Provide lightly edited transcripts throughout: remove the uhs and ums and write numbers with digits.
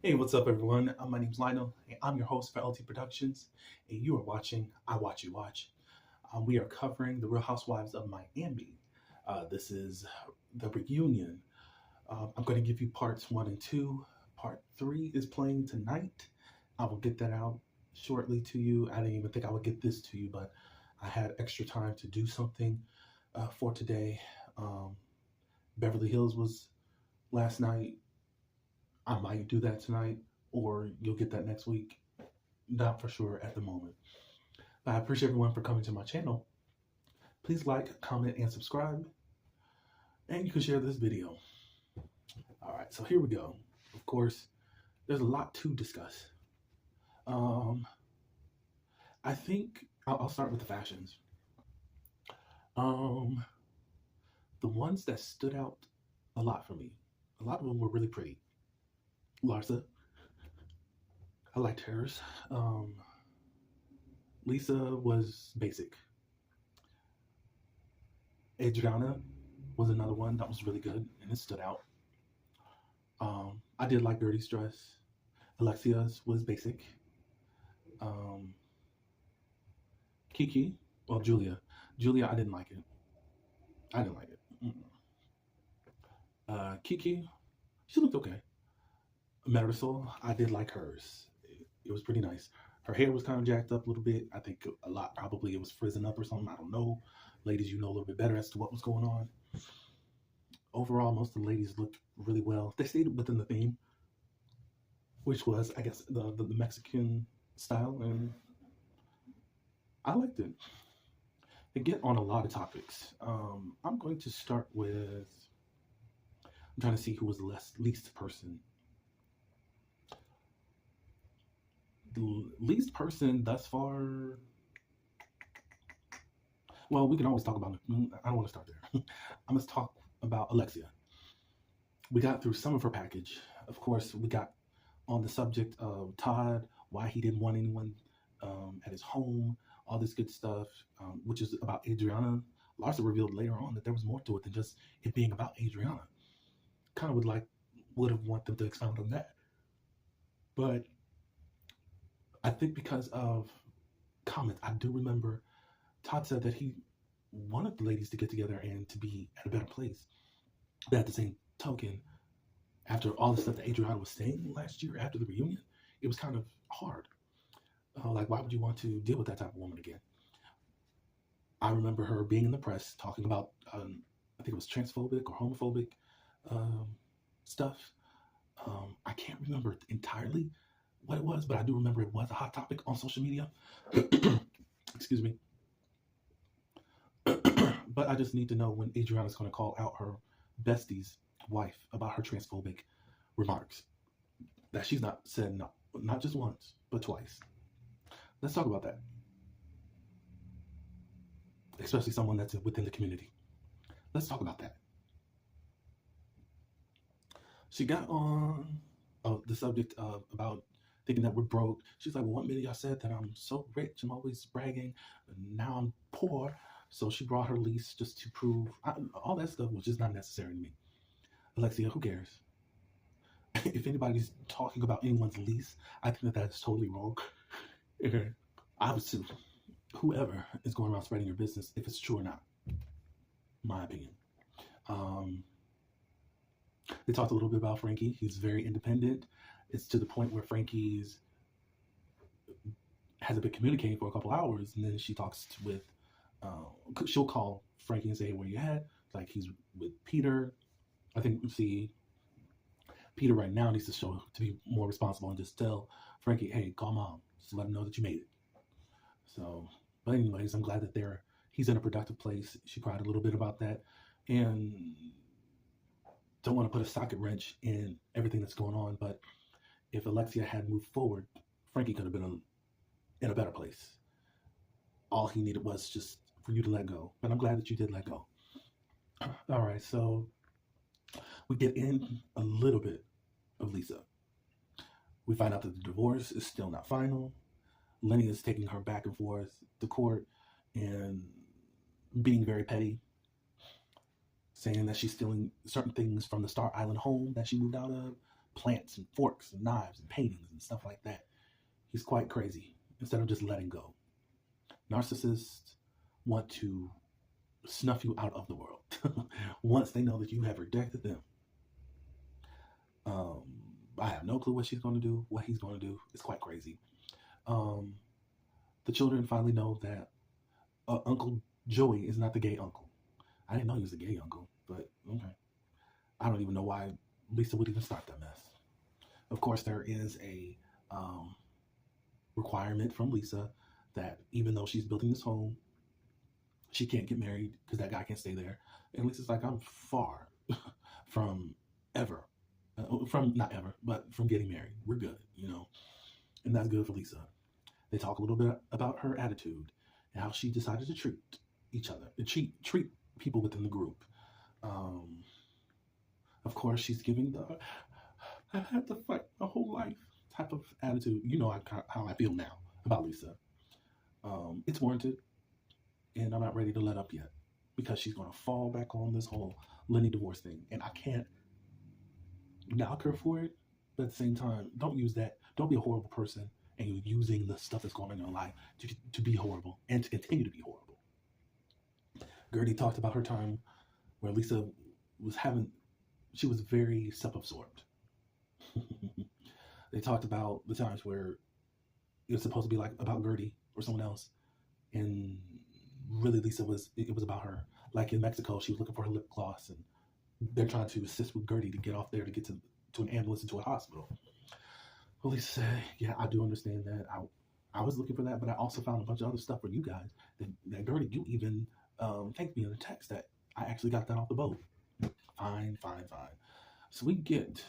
Hey, what's up, everyone? My name's Lionel, and I'm your host for LT Productions, and you are watching I Watch You Watch. We are covering the Real Housewives of Miami. This is the reunion. I'm going to give you parts one and two. Part three is playing tonight. I will get that out shortly to you. I didn't even think I would get this to you, but I had extra time to do something for today. Um, Beverly Hills was last night. I might do that tonight, or you'll get that next week. Not for sure at the moment. But I appreciate everyone for coming to my channel. Please like, comment, and subscribe. And you can share this video. All right, so here we go. Of course, there's a lot to discuss. Um, I think I'll start with the fashions. Um, the ones that stood out a lot for me. A lot of them were really pretty. Larsa, I liked hers. Lisa was basic. Adriana was another one that was really good and it stood out. I did like Gertie's dress. Alexia's was basic. Um, Kiki, well, Julia, I didn't like it. I didn't like it. Kiki, she looked okay. Marisol, I did like hers. It was pretty nice. Her hair was kind of jacked up a little bit. I think a lot probably it was frizzing up or something. I don't know. Ladies, you know a little bit better as to what was going on. Overall, most of the ladies looked really well. They stayed within the theme, which was, I guess, the Mexican style, and I liked it. They get on a lot of topics. I'm going to start with. I'm trying to see who was the least person. The least person thus far. Well, we can always talk about it. I don't want to start there. I must talk about Alexia. We got through some of her package. Of course, we got on the subject of Todd, why he didn't want anyone at his home, all this good stuff, which is about Adriana. Larsa revealed later on that there was more to it than just it being about Adriana. Kind of would have wanted them to expound on that. But I think because of comments, I do remember Todd said that he wanted the ladies to get together and to be at a better place. But at the same token, after all the stuff that Adriana was saying last year after the reunion, it was kind of hard. Like, why would you want to deal with that type of woman again? I remember her being in the press talking about, I think it was transphobic or homophobic stuff. I can't remember entirely what it was, but I do remember it was a hot topic on social media. Excuse me. But I just need to know when Adriana's going to call out her bestie's wife about her transphobic remarks. That she's not said no, not just once, but twice. Let's talk about that. Especially someone that's within the community. Let's talk about that. She got on the subject of about thinking that we're broke. She's like, well, one minute y'all said that I'm so rich, I'm always bragging, and now I'm poor. So she brought her lease just to prove all that stuff was just not necessary to me. Alexia, who cares? If anybody's talking about anyone's lease, I think that that's totally wrong. I would sue whoever is going around spreading your business if it's true or not. My opinion. They talked a little bit about Frankie. He's very independent. It's to the point where Frankie's hasn't been communicating for a couple hours, and then she talks with. She'll call Frankie and say, hey, where you at? Like he's with Peter. I think Peter right now needs to be more responsible and just tell Frankie, hey, call mom. Just let him know that you made it. So, but anyways, I'm glad that he's in a productive place. She cried a little bit about that. And don't want to put a socket wrench in everything that's going on, but if Alexia had moved forward, Frankie could have been in a better place. All he needed was just for you to let go. But I'm glad that you did let go. All right, so we get in a little bit of Lisa. We find out that the divorce is still not final. Lenny is taking her back and forth to court and being very petty, saying that she's stealing certain things from the Star Island home that she moved out of, plants and forks and knives and paintings and stuff like that. He's quite crazy instead of just letting go. Narcissists want to snuff you out of the world once they know that you have rejected them. Um, I have no clue what she's going to do, what he's going to do. It's quite crazy. Um, the children finally know that Uncle Joey is not the gay uncle. I didn't know he was a gay uncle, but okay. I don't even know why Lisa would even start that mess. Of course, there is a requirement from Lisa that even though she's building this home, she can't get married because that guy can't stay there. And Lisa's like, I'm far from ever, from not ever, but from getting married. We're good, and that's good for Lisa. They talk a little bit about her attitude and how she decided to treat each other, treat people within the group. Of course, she's giving the I've had to fight my whole life type of attitude. You know how I feel now about Lisa. It's warranted, and I'm not ready to let up yet because she's going to fall back on this whole Lenny divorce thing, and I can't knock her for it, but at the same time, don't use that. Don't be a horrible person, and you're using the stuff that's going on in your life to be horrible and to continue to be horrible. Gertie talked about her time where Lisa she was very self-absorbed. They talked about the times where it was supposed to be like about Gertie or someone else, and really it was about her. Like in Mexico, she was looking for her lip gloss, and they're trying to assist with Gertie to get off there to get to an ambulance and to a hospital. Well, Lisa said, yeah, I do understand that. I was looking for that, but I also found a bunch of other stuff for you guys. That Gertie, you even thanked me in a text that I actually got that off the boat. Fine. So we get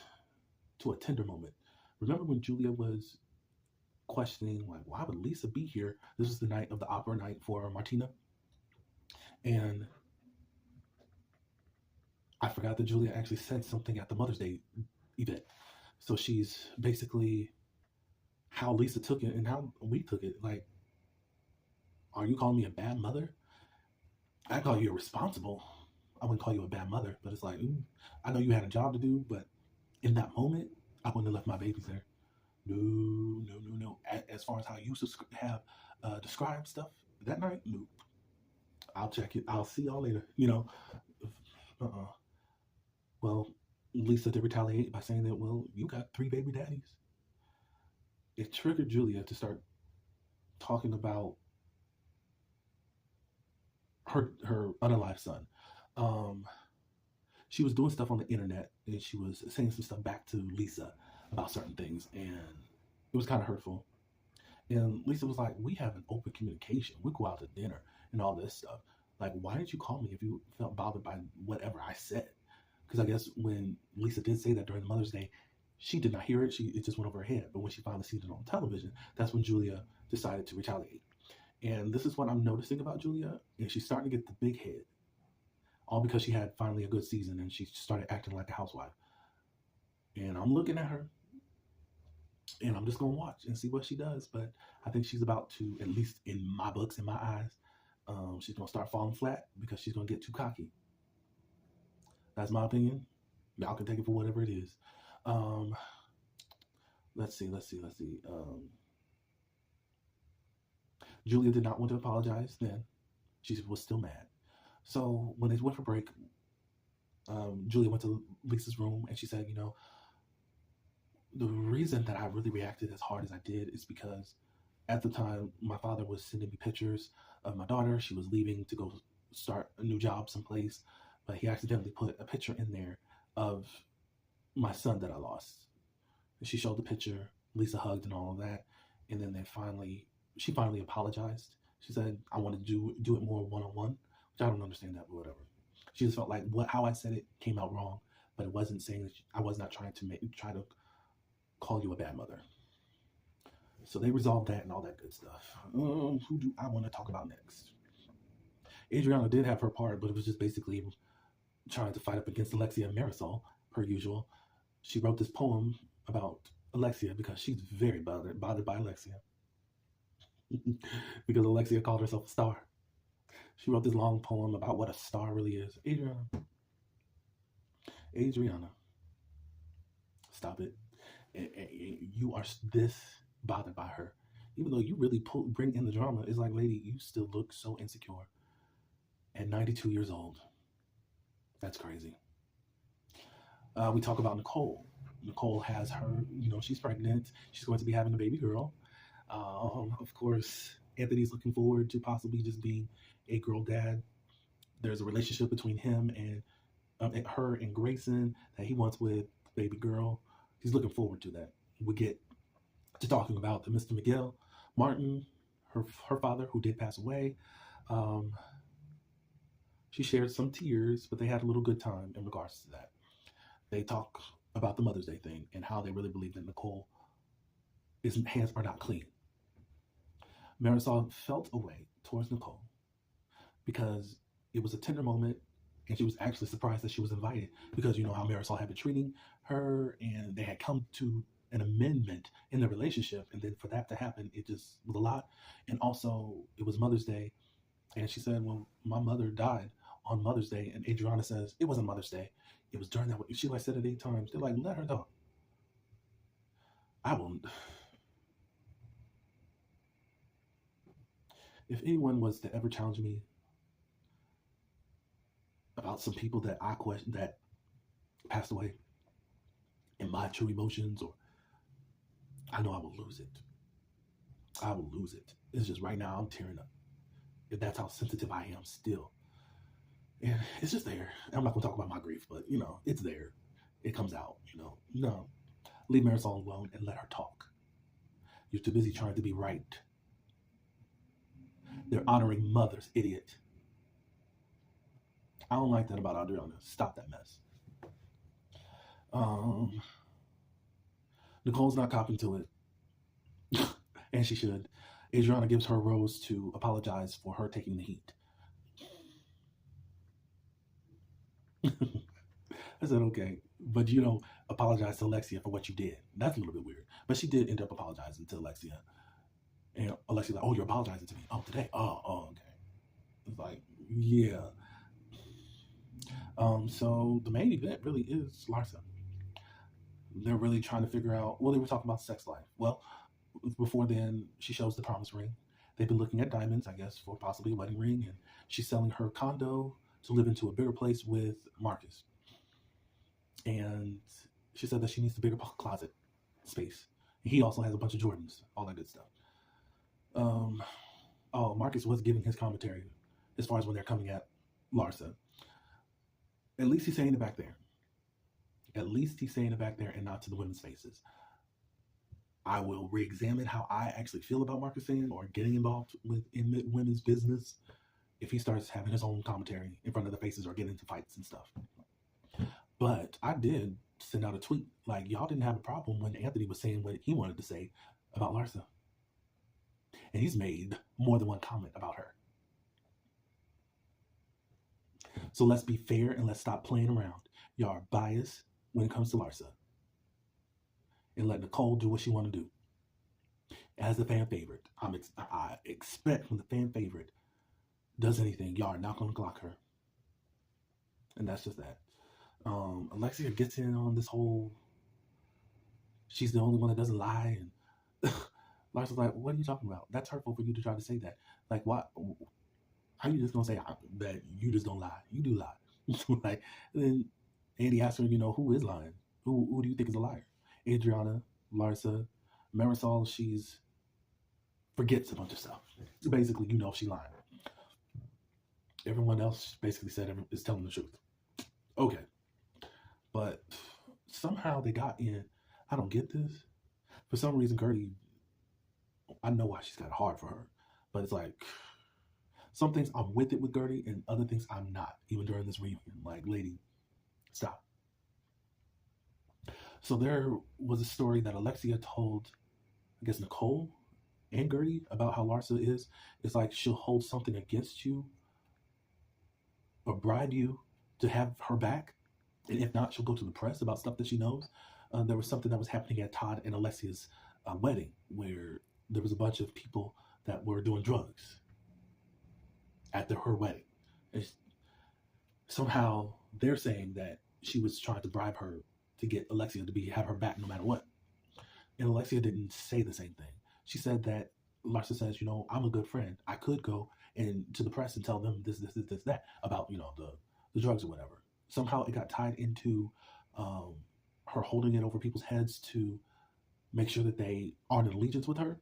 to a tender moment. Remember when Julia was questioning, like, why would Lisa be here? This was the night of the opera night for Martina. And I forgot that Julia actually said something at the Mother's Day event. So she's basically how Lisa took it and how we took it. Like, are you calling me a bad mother? I call you irresponsible. I wouldn't call you a bad mother, but it's like, I know you had a job to do, but in that moment, I wouldn't have left my babies there. No. As far as how you have described stuff that night, nope. I'll check it. I'll see y'all later. Well, Lisa did retaliate by saying that, well, you got 3 baby daddies. It triggered Julia to start talking about her unalive son. She was doing stuff on the internet, and she was saying some stuff back to Lisa about certain things, and it was kind of hurtful. And Lisa was like, we have an open communication. We go out to dinner and all this stuff. Like, why didn't you call me if you felt bothered by whatever I said? Because I guess when Lisa did say that during Mother's Day, she did not hear it. It just went over her head. But when she finally seen it on television, that's when Julia decided to retaliate. And this is what I'm noticing about Julia. And she's starting to get the big head. All because she had finally a good season and she started acting like a housewife. And I'm looking at her. And I'm just going to watch and see what she does. But I think she's about to, at least in my books, in my eyes, she's going to start falling flat because she's going to get too cocky. That's my opinion. Y'all can take it for whatever it is. Let's see. Julia did not want to apologize then. She was still mad. So when they went for break, Julia went to Lisa's room and she said, the reason that I really reacted as hard as I did is because at the time, my father was sending me pictures of my daughter. She was leaving to go start a new job someplace, but he accidentally put a picture in there of my son that I lost. And she showed the picture, Lisa hugged and all of that, and then she finally apologized. She said, I want to do it more one-on-one, which I don't understand that, but whatever. She just felt like how I said it came out wrong, but it wasn't saying that I was not trying to call you a bad mother. So they resolved that and all that good stuff. Who do I want to talk about next? Adriana did have her part, but it was just basically trying to fight up against Alexia and Marisol, per usual. She wrote this poem about Alexia because she's very bothered by Alexia. Because Alexia called herself a star. She wrote this long poem about what a star really is. Adriana. Stop it. You are this bothered by her. Even though you really bring in the drama, it's like, lady, you still look so insecure at 92 years old. That's crazy. We talk about Nicole. Nicole has her, she's pregnant. She's going to be having a baby girl. Of course, Anthony's looking forward to possibly just being a girl dad. There's a relationship between him and her and Grayson that he wants with baby girl. He's looking forward to that. We get to talking about the Mr. Miguel Martin, her father, who did pass away. She shared some tears, but they had a little good time in regards to that. They talk about the Mother's Day thing and how they really believe that Nicole hands are not clean. Marisol felt a way towards Nicole because it was a tender moment, and she was actually surprised that she was invited because you know how Marisol had been treating her, and they had come to an amendment in the relationship, and then for that to happen, it just was a lot. And also, it was Mother's Day, and she said, "Well, my mother died on Mother's Day," and Adriana says, "It wasn't Mother's Day. It was during that week." She said it 8 times. They're like, let her talk. I will. If anyone was to ever challenge me about some people that I question that passed away in my true emotions, or I know I will lose it. I will lose it. It's just right now I'm tearing up. If that's how sensitive I am still. And it's just there. I'm not going to talk about my grief, but, it's there. It comes out, No. Leave Marisol alone and let her talk. You're too busy trying to be right. They're honoring mothers, idiot. I don't like that about Adriana. Stop that mess. Nicole's not copping to it. And she should. Adriana gives her a rose to apologize for her taking the heat. I said, okay, but you don't apologize to Alexia for what you did. That's a little bit weird. But she did end up apologizing to Alexia. And Alexia's like, oh, you're apologizing to me? Oh, today? Oh, okay. It's like, yeah. So the main event really is Larsa. They're really trying to figure out, well, they were talking about sex life. Well, before then, she shows the promise ring. They've been looking at diamonds, I guess, for possibly a wedding ring. And she's selling her condo to live into a bigger place with Marcus. And she said that she needs a bigger closet space. And he also has a bunch of Jordans, all that good stuff. Marcus was giving his commentary as far as when they're coming at Larsa. At least he's saying it back there. At least he's saying it back there and not to the women's faces. I will re-examine how I actually feel about Marcus saying or getting involved in women's business if he starts having his own commentary in front of the faces or getting into fights and stuff. But I did send out a tweet like, y'all didn't have a problem when Anthony was saying what he wanted to say about Larsa. And he's made more than one comment about her. So let's be fair and let's stop playing around. Y'all are biased when it comes to Larsa. And let Nicole do what she want to do. As the fan favorite, I expect when the fan favorite does anything, y'all are not going to Glock her. And that's just that. Alexia gets in on this whole, she's the only one that doesn't lie. And Larsa's like, what are you talking about? That's hurtful for you to try to say that. Like, what? How are you just going to say that you just don't lie? You do lie. Like, and then Andy asks her, who is lying? Who do you think is a liar? Adriana, Larsa, Marisol, she's forgets a bunch of stuff. So basically, she lying. Everyone else basically said is telling the truth. Okay. But somehow they got in. I don't get this. For some reason, Gertie, I know why she's got it hard for her. But it's like, some things I'm with it with Gertie, and other things I'm not, even during this reunion. Like, lady, stop. So there was a story that Alexia told, I guess, Nicole and Gertie about how Larsa is. It's like she'll hold something against you or bribe you to have her back. And if not, she'll go to the press about stuff that she knows. There was something that was happening at Todd and Alexia's wedding where there was a bunch of people that were doing drugs at her wedding. And somehow they're saying that she was trying to bribe her to get Alexia to have her back no matter what. And Alexia didn't say the same thing. She said that Larsa says, I'm a good friend. I could go and to the press and tell them this, that about, the drugs or whatever. Somehow it got tied into her holding it over people's heads to make sure that they aren't in allegiance with her.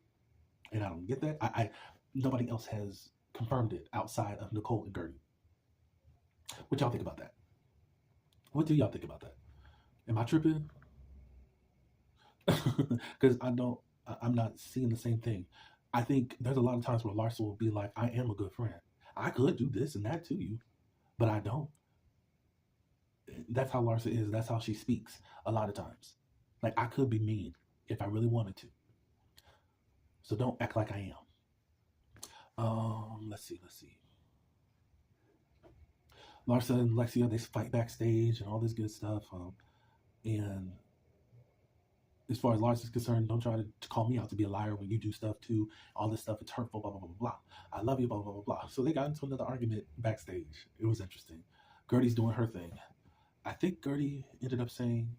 And I don't get that. Nobody else has confirmed it outside of Nicole and Gertie. What y'all think about that? What do y'all think about that? Am I tripping? Because I'm not seeing the same thing. I think there's a lot of times where Larsa will be like, I am a good friend. I could do this and that to you, but I don't. That's how Larsa is. That's how she speaks a lot of times. Like, I could be mean if I really wanted to. So don't act like I am. Let's see. Larsa and Lexia, they fight backstage and all this good stuff. And as far as Larsa's concerned, don't try to call me out to be a liar when you do stuff too. All this stuff, it's hurtful, blah, blah, blah, blah, blah. I love you, blah, blah, blah, blah. So they got into another argument backstage. It was interesting. Gertie's doing her thing. I think Gertie ended up saying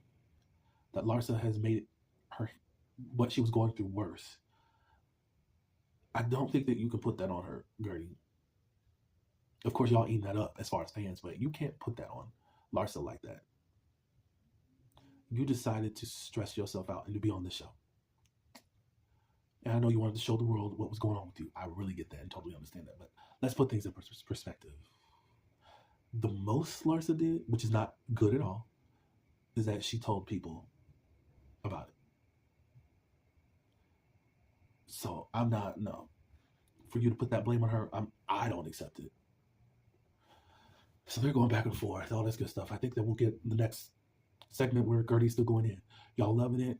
that Larsa has made what she was going through worse. I don't think that you can put that on her, Gertie. Of course, y'all eating that up as far as fans, but you can't put that on Larsa like that. You decided to stress yourself out and to be on this show. And I know you wanted to show the world what was going on with you. I really get that and totally understand that. But let's put things in perspective. The most Larsa did, which is not good at all, is that she told people about it. So for you to put that blame on her, I don't accept it. So they're going back and forth, all this good stuff. I think that we'll get the next segment where Gertie's still going in. Y'all loving it.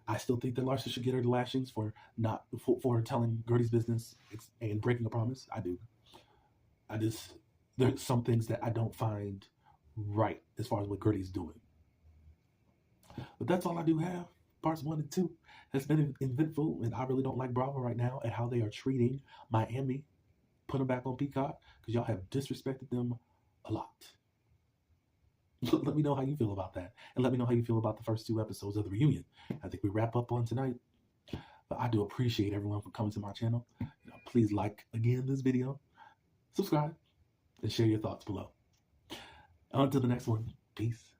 I still think that Larsa should get her the lashings for telling Gertie's business and breaking a promise. I do. There's some things that I don't find right as far as what Gertie's doing. But that's all I do have. Parts 1 and 2 has been eventful, and I really don't like Bravo right now and how they are treating Miami. Put them back on Peacock because y'all have disrespected them a lot. Let me know how you feel about that. And let me know how you feel about the first 2 episodes of the reunion. I think we wrap up on tonight. But I do appreciate everyone for coming to my channel. Please like again this video, subscribe, and share your thoughts below. On to the next one. Peace.